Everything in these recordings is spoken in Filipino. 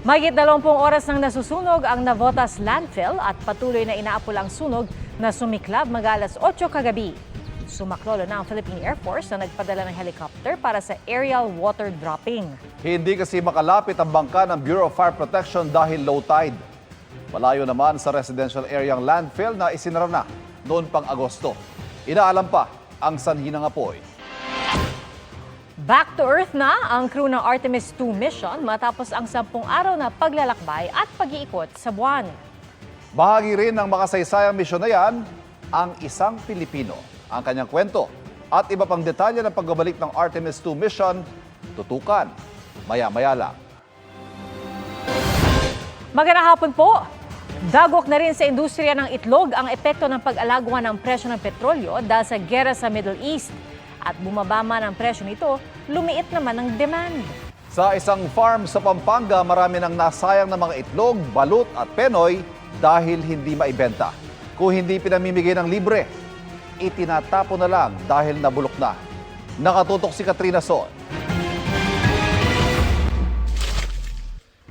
Mahigit 20 oras nang nasusunog ang Navotas landfill at patuloy na inaapol ang sunog na sumiklab mag-alas 8 kagabi. Sumaklolo na ang Philippine Air Force na nagpadala ng helicopter para sa aerial water dropping. Hindi kasi makalapit ang bangka ng Bureau of Fire Protection dahil low tide. Malayo naman sa residential area ang landfill na isinara na noon pang Agosto. Inaalam pa ang sanhi ng apoy. Back to Earth na ang crew ng Artemis 2 mission matapos ang 10 araw na paglalakbay at pag-iikot sa buwan. Bahagi rin ng makasaysayang misyon na yan ang isang Pilipino. Ang kanyang kwento at iba pang detalye ng pagbabalik ng Artemis 2 mission, tutukan maya-maya lang. Magandang hapon po! Dagok na rin sa industriya ng itlog ang epekto ng pag-alagwa ng presyo ng petrolyo dahil sa giyera sa Middle East. At bumaba man ang presyo nito, lumiit naman ang demand. Sa isang farm sa Pampanga, marami nang nasayang ng mga itlog, balut at penoy dahil hindi maibenta. Kung hindi pinamimigay ng libre, itinatapo na lang dahil nabulok na. Nakatutok si Katrina Son.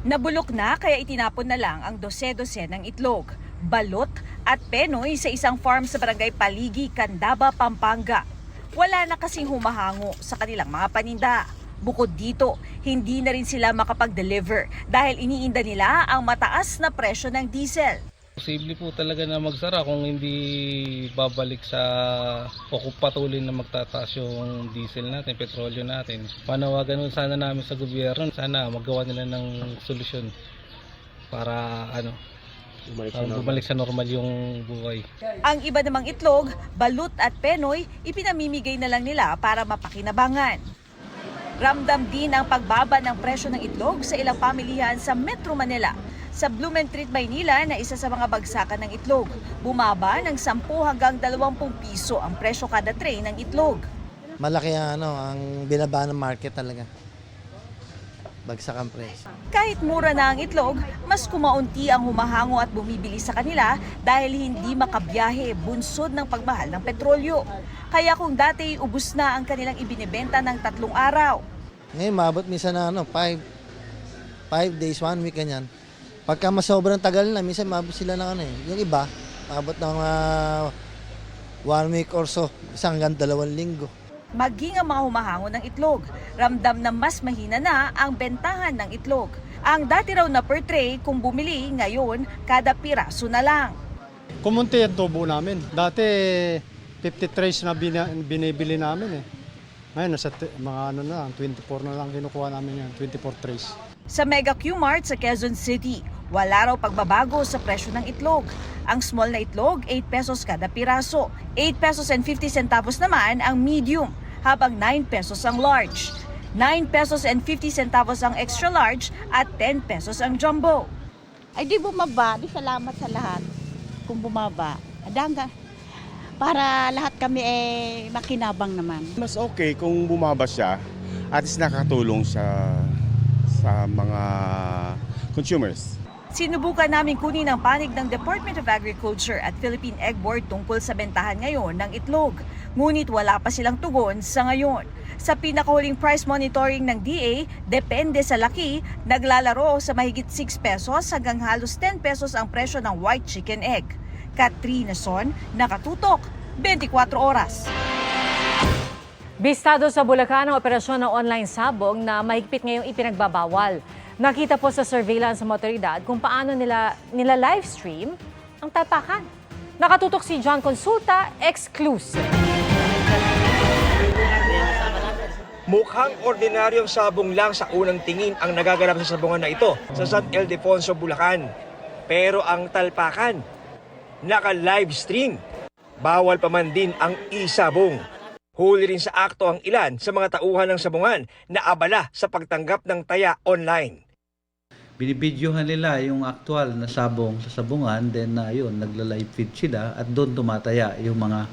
Nabulok na kaya itinapon na lang ang dose-dose ng itlog, balot at penoy sa isang farm sa barangay Paligi, Candaba, Pampanga. Wala na kasing humahango sa kanilang mga paninda. Bukod dito, hindi na rin sila makapag-deliver dahil iniinda nila ang mataas na presyo ng diesel. Posible po talaga na magsara kung hindi babalik sa o kung patuloy na magtataas yung diesel natin, petrolyo natin. Panawagan sana namin sa gobyerno, sana magawa nila ng solusyon para bumalik sa normal yung buhay. Ang iba namang itlog, balut at penoy, ipinamimigay na lang nila para mapakinabangan. Ramdam din ang pagbaba ng presyo ng itlog sa ilang pamilihan sa Metro Manila. Sa Blumentritt, Maynila na isa sa mga bagsakan ng itlog, bumaba ng 10 hanggang 20 piso ang presyo kada tray ng itlog. Malaki ang binaba ng market talaga. Bagsak ang presyo. Kahit mura na ang itlog, mas kumaunti ang humahango at bumibili sa kanila dahil hindi makabiyahe bunsod ng pagmahal ng petrolyo. Kaya kung dati ubus na ang kanilang ibinebenta ng 3 araw. Ngayon, mabot minsan na 5 days, 1 week, ganyan. Pagka mas sobrang tagal na, minsan mabot sila ng yung iba, mabot ng 1 week or so, isang hanggang 2 linggo. Maging ang mga humahango ng itlog, ramdam na mas mahina na ang bentahan ng itlog. Ang dati raw na per tray kung bumili, ngayon kada piraso na lang. Kumunti ang tubo namin. Dati 50 trays na binibili namin eh. Ngayon nasa mga 24 na lang kinukuha namin yan, 24 trays. Sa Mega Q-Mart sa Quezon City, wala raw pagbabago sa presyo ng itlog. Ang small na itlog, 8 pesos kada piraso. 8 pesos and 50 centavos naman ang medium, habang 9 pesos ang large. 9 pesos and 50 centavos ang extra large at 10 pesos ang jumbo. Ay di bumaba, di salamat sa lahat kung bumaba. Adanga, para lahat kami makinabang naman. Mas okay kung bumaba siya at is nakatulong sa mga consumers. Sinubukan namin kunin ang panig ng Department of Agriculture at Philippine Egg Board tungkol sa bentahan ngayon ng itlog. Ngunit wala pa silang tugon sa ngayon. Sa pinakahuling price monitoring ng DA, depende sa laki, naglalaro sa mahigit 6 pesos hanggang halos 10 pesos ang presyo ng white chicken egg. Katrina Son, nakatutok, 24 oras. Bistado sa Bulacan ang operasyon ng online sabong na mahigpit ngayong ipinagbabawal. Nakita po sa surveillance ng otoridad kung paano nila live stream ang tapakan. Nakatutok si John Consulta, exclusive. Mukhang ordinaryong sabong lang sa unang tingin ang nagaganap sa sabungan na ito sa San Ildefonso, Bulacan. Pero ang talpakan, naka-live stream. Bawal pa man din ang isabong. Huli rin sa akto ang ilan sa mga tauhan ng sabungan na abala sa pagtanggap ng taya online. Binibidyohan nila yung actual na sabong sa sabungan, then yun, nagla-live feed sila at doon tumataya yung mga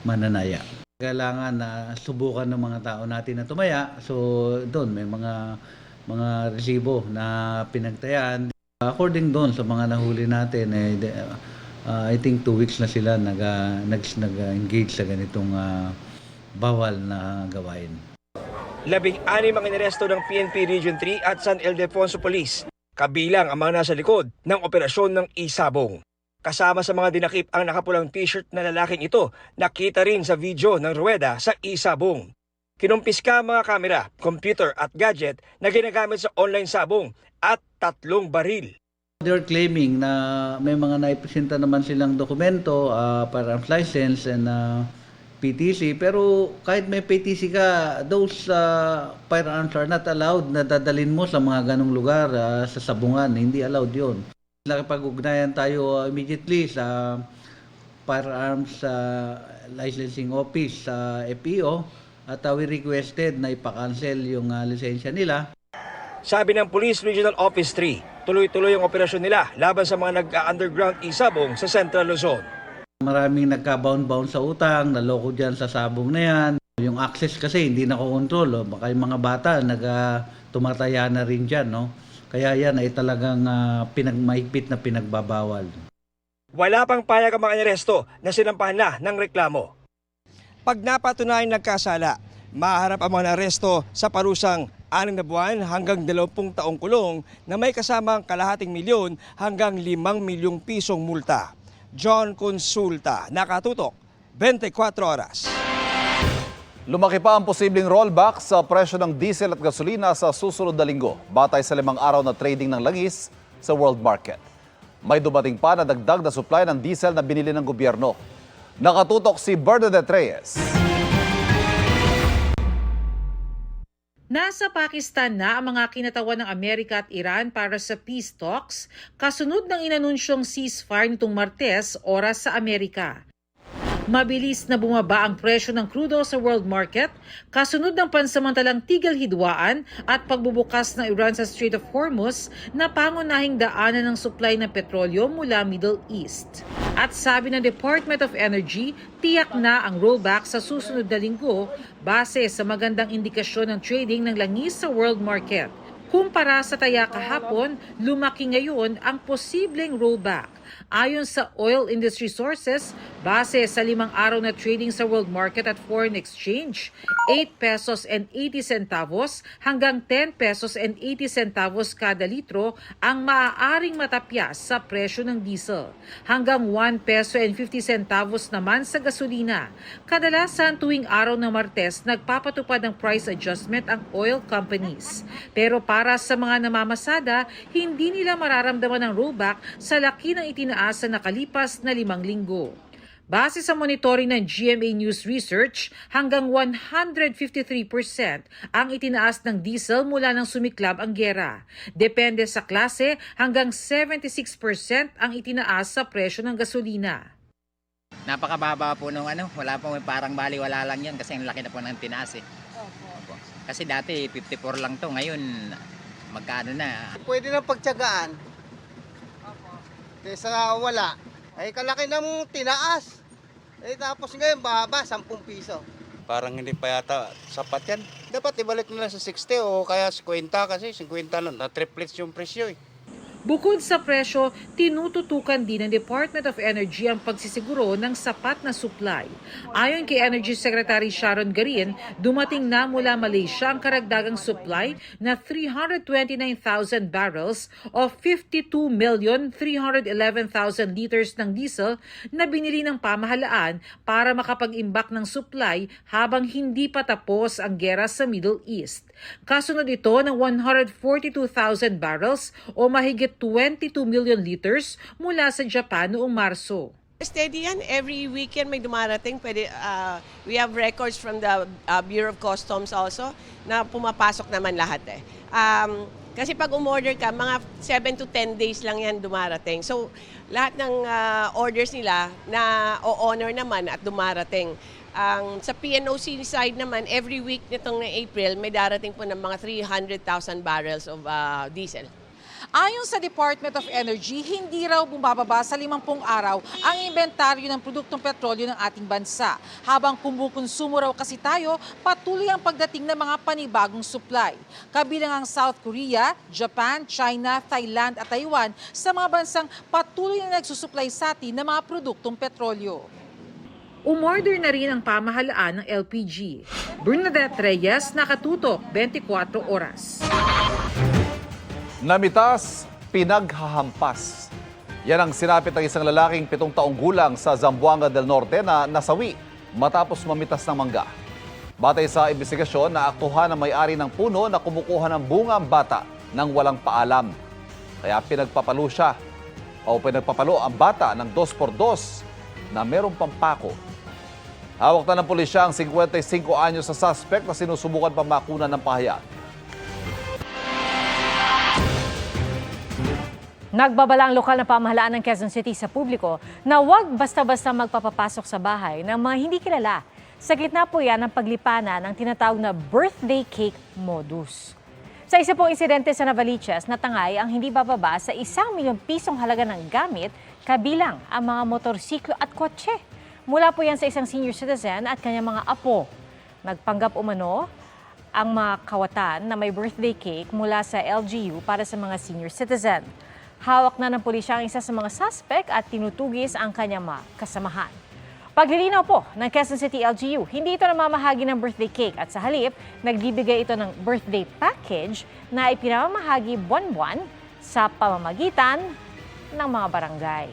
mananaya. Kailangan na subukan ng mga tao natin na tumaya, so doon may mga resibo na pinagtayaan. According doon sa mga nahuli natin, I think 2 weeks na sila nag-engage sa ganitong bawal na gawain. 16 ang inaresto ng PNP Region 3 at San Ildefonso Police. kabilang ang mga nasa likod ng operasyon ng isabong. Kasama sa mga dinakip ang nakapulang t-shirt na lalaking ito, nakita rin sa video ng ruweda sa isabong. Kinumpiska ang mga kamera, computer at gadget na ginagamit sa online sabong at 3 baril. They're claiming na may mga naipresenta naman silang dokumento, firearms license and PTC. Pero kahit may PTC ka, those firearms are not allowed na dadalhin mo sa mga ganong lugar, sa sabungan. Hindi allowed yun. Nakipag-ugnayan tayo immediately sa firearms licensing office sa FEO at we requested na ipakancel yung lisensya nila. Sabi ng Police Regional Office 3, tuloy-tuloy ang operasyon nila laban sa mga nag-underground isabong sa Central Luzon. Maraming nagka-bound-bound sa utang, naloko dyan sa sabong na yan. Yung access kasi hindi nakokontrol. Baka yung mga bata tumataya na rin dyan. No? Kaya yan ay talagang mahigpit na pinagbabawal. Wala pang payag ang mga aresto na sinampahan na ng reklamo. Pag napatunayan nagkasala, maharap ang mga aresto sa parusang 6 na buwan hanggang 20 taong kulong na may kasamang kalahating milyon hanggang 5 milyong pisong multa. John Consulta, Nakatutok, 24 Oras. Lumaki pa ang posibleng rollback sa presyo ng diesel at gasolina sa susunod na linggo, batay sa 5 araw na trading ng langis sa world market. May dumating pa na dagdag na supply ng diesel na binili ng gobyerno. Nakatutok si Bernadette Reyes. Nasa Pakistan na ang mga kinatawan ng Amerika at Iran para sa peace talks, kasunod ng inanunsyong ceasefire nitong Martes, oras sa Amerika. Mabilis na bumaba ang presyo ng crudo sa world market, kasunod ng pansamantalang tigil hidwaan at pagbubukas ng Iran sa Strait of Hormuz na pangunahing daanan ng supply ng petrolyo mula Middle East. At sabi ng Department of Energy, tiyak na ang rollback sa susunod na linggo base sa magandang indikasyon ng trading ng langis sa world market. Kumpara sa taya kahapon, lumaki ngayon ang posibleng rollback. Ayon sa oil industry sources, base sa 5 araw na trading sa world market at foreign exchange, 8 pesos and 80 centavos hanggang 10 pesos and 80 centavos kada litro ang maaaring matapyas sa presyo ng diesel. Hanggang 1 peso and 50 centavos naman sa gasolina. Kadalasan tuwing araw ng Martes, nagpapatupad ng price adjustment ang oil companies. Pero para sa mga namamasada, hindi nila mararamdaman ang rollback sa laki ng itinaas sa nakalipas na 5 linggo. Base sa monitoring ng GMA News Research, hanggang 153% ang itinaas ng diesel mula nang sumiklab ang giyera. Depende sa klase, hanggang 76% ang itinaas sa presyo ng gasolina. Napakababa po nung wala po, parang baliwala lang yan kasi ang laki na po ng tinaas eh. Opo. Kasi dati 54 lang to, ngayon magkano na. Pwede na pagtiyagaan. Kesa wala. Ay kalaki ng tinaas. Tapos ngayon baba 10 piso. Parang hindi pa yata sapat yan. Dapat ibalik nila sa 60 o kaya 50 kasi 50 na triplets yung presyo eh. Bukod sa presyo, tinututukan din ng Department of Energy ang pagsisiguro ng sapat na supply. Ayon kay Energy Secretary Sharon Garin, dumating na mula Malaysia ang karagdagang supply na 329,000 barrels o 52,311,000 liters ng diesel na binili ng pamahalaan para makapag-imbak ng supply habang hindi pa tapos ang gera sa Middle East. Kasunod ito ng 142,000 barrels o mahigit 22 million liters mula sa Japan noong Marso. Steady yan. Every weekend may dumarating. We have records from the Bureau of Customs also na pumapasok naman lahat eh. Kasi pag umorder ka, mga 7 to 10 days lang yan dumarating. So lahat ng orders nila na o-honor naman at dumarating. Sa PNOC side naman, every week nitong na April, may darating po ng mga 300,000 barrels of diesel. Ayon sa Department of Energy, hindi raw bumababa sa 50 araw ang inventaryo ng produktong petrolyo ng ating bansa. Habang kumukonsumo raw kasi tayo, patuloy ang pagdating ng mga panibagong supply. Kabilang ang South Korea, Japan, China, Thailand at Taiwan sa mga bansang patuloy na nagsusupply sa atin ng mga produktong petrolyo. Umorder na rin ang pamahalaan ng LPG. Bernadette Reyes, Nakatutok, 24 Oras. Namitas pinaghahampas. Yan ang sinapit ng isang lalaking 7 taong gulang sa Zamboanga del Norte na nasawi matapos mamitas ng mangga. Batay sa investigasyon, naaktuhan ang may-ari ng puno na kumukuha ng bunga ang bata nang walang paalam. Kaya pinagpapalo ang bata ng 2x2 na merong pampako. Hawak na ng pulisya ang 55 anyos sa suspect na sinusubukan pang makunan ng pahayag. Nagbabala ang lokal na pamahalaan ng Quezon City sa publiko na huwag basta-basta magpapapasok sa bahay ng mga hindi kilala. Sa gitna po yan ng paglipanan ng tinatawag na birthday cake modus. Sa isa pong insidente sa Navaliches, natangay ang hindi bababa sa 1 milyong pisong halaga ng gamit, kabilang ang mga motorsiklo at kotse. Mula po yan sa isang senior citizen at kanyang mga apo. Nagpanggap umano ang mga kawatan na may birthday cake mula sa LGU para sa mga senior citizen. Hawak na ng pulisya ang isa sa mga suspect at tinutugis ang kanyang mga kasamahan. Paglilinaw po ng Quezon City LGU, hindi ito namamahagi ng birthday cake at sa halip, nagbibigay ito ng birthday package na ipinamamahagi buwan-buwan sa pamamagitan ng mga barangay.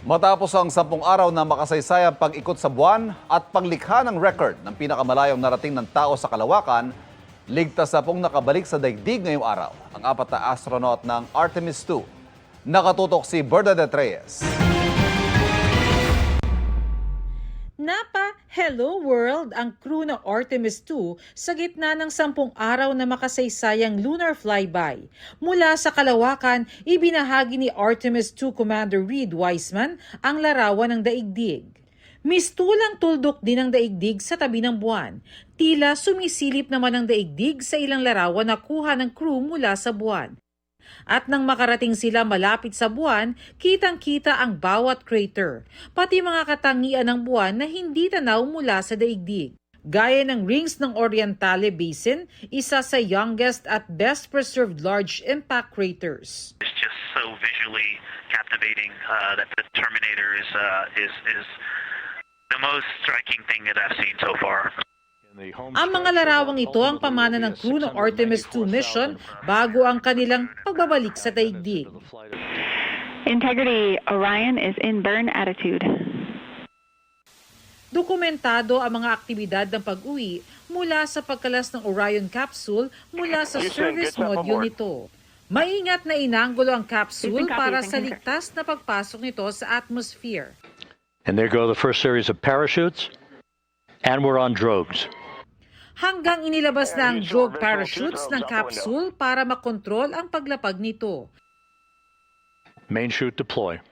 Matapos ang 10 araw na makasaysayang pag-ikot sa buwan at panglikha ng record ng pinakamalayong narating ng tao sa kalawakan, ligtas na pong nakabalik sa daigdig ngayong araw ang 4 na astronaut ng Artemis II. Nakatutok si Bernadette Reyes. Hello World ang crew ng Artemis II sa gitna ng 10 araw na makasaysayang lunar flyby. Mula sa kalawakan, ibinahagi ni Artemis II Commander Reed Wiseman ang larawan ng daigdig. Mistulang tuldok din ang daigdig sa tabi ng buwan. Tila sumisilip naman ang daigdig sa ilang larawan na kuha ng crew mula sa buwan. At nang makarating sila malapit sa buwan, kitang-kita ang bawat crater, pati mga katangian ng buwan na hindi tanaw mula sa daigdig. Gaya ng rings ng Orientale Basin, isa sa youngest at best preserved large impact craters. It's just so visually captivating that the Terminator is the most striking thing that I've seen so far. Ang mga larawang ito ang pamana ng crew ng Artemis II mission bago ang kanilang pagbabalik sa daigdig. Integrity, Orion is in burn attitude. Dokumentado ang mga aktibidad ng pag-uwi mula sa pagkalas ng Orion capsule mula sa service module nito. Maingat na inanggulo ang capsule para sa ligtas na pagpasok nito sa atmosphere. And there go the first series of parachutes, and we're on drogues. Hanggang inilabas na ang drogue parachutes ng capsule para makontrol ang paglapag nito. Main chute deploy.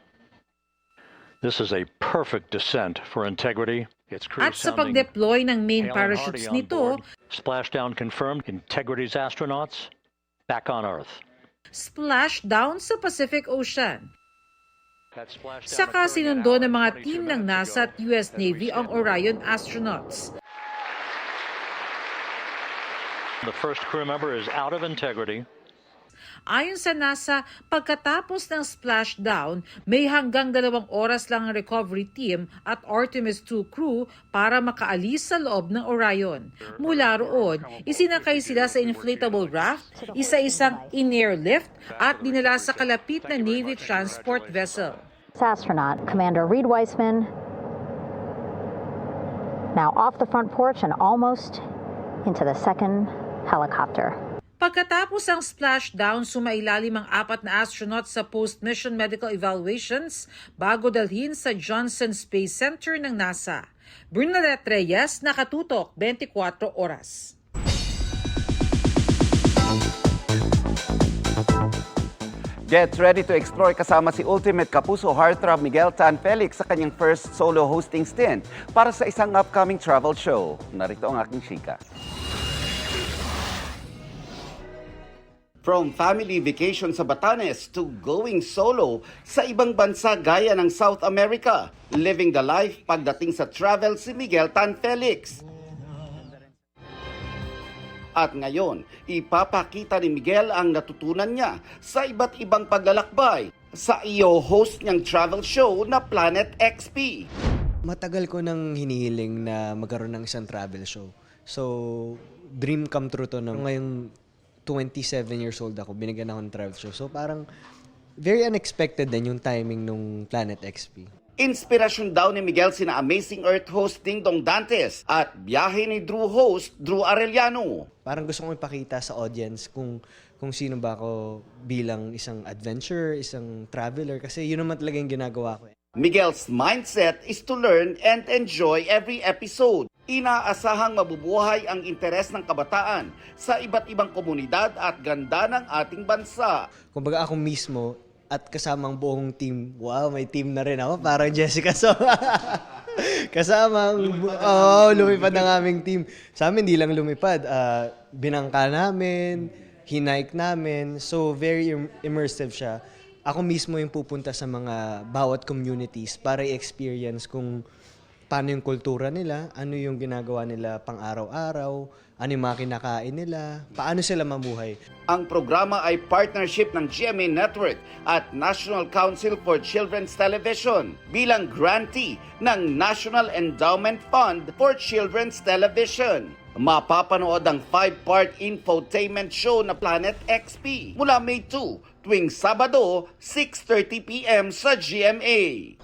This is a perfect descent for Integrity. At sa pag-deploy ng main parachutes nito, splashdown confirmed. Integrity's astronauts back on Earth. Splashdown sa Pacific Ocean. Saka sinundo ng mga team ng NASA at US Navy ang Orion astronauts. The first crew member is out of Integrity. Ayon sa NASA, pagkatapos ng splashdown, may hanggang 2 oras lang ang recovery team at Artemis II crew para makaalis sa loob ng Orion. Mula roon, isinakay sila sa inflatable raft, isa-isang in-air lift at dinala sa kalapit na Navy transport vessel. Astronaut Commander Reed Wiseman now off the front porch and almost into the second helicopter. Pagkatapos ang splashdown, sumailalim ang 4 na astronaut sa post-mission medical evaluations bago dalhin sa Johnson Space Center ng NASA. Bernadette Reyes, Nakatutok, 24 Oras. Get ready to explore kasama si Ultimate Kapuso heartthrob Miguel Tan Felix sa kanyang first solo hosting stint para sa isang upcoming travel show. Narito ang aking chika. From family vacation sa Batanes to going solo sa ibang bansa gaya ng South America, living the life pagdating sa travel si Miguel Tan Felix. At ngayon, ipapakita ni Miguel ang natutunan niya sa iba't ibang paglalakbay sa iyo host niyang travel show na Planet XP. Matagal ko nang hinihiling na magkaroon ng isang travel show. So, dream come true to. Ngayong 27 years old ako, binigyan ako ng travel show. So parang very unexpected din yung timing nung Planet XP. Inspirasyon daw ni Miguel sina Amazing Earth host Ding Dong Dantes at biyahe ni Drew host Drew Arellano. Parang gusto kong ipakita sa audience kung sino ba ako bilang isang adventurer, isang traveler, kasi yun naman talaga yung ginagawa ko. Miguel's mindset is to learn and enjoy every episode. Inaasahang mabubuhay ang interes ng kabataan sa iba't ibang komunidad at ganda ng ating bansa. Kumbaga ako mismo at kasamang buong team, wow, may team na rin ako, parang Jessica So. Kasamang, lumipad ng aming team. Sa amin, hindi lang lumipad, binangka namin, hinike namin, so very immersive siya. Ako mismo yung pupunta sa mga bawat communities para i-experience kung paano yung kultura nila, ano yung ginagawa nila pang araw-araw, ano yung mga kinakain nila, paano sila mabuhay. Ang programa ay partnership ng GMA Network at National Council for Children's Television bilang grantee ng National Endowment Fund for Children's Television. Mapapanood ang 5-part infotainment show na Planet XP mula May 2 tuwing Sabado, 6:30 p.m. sa GMA.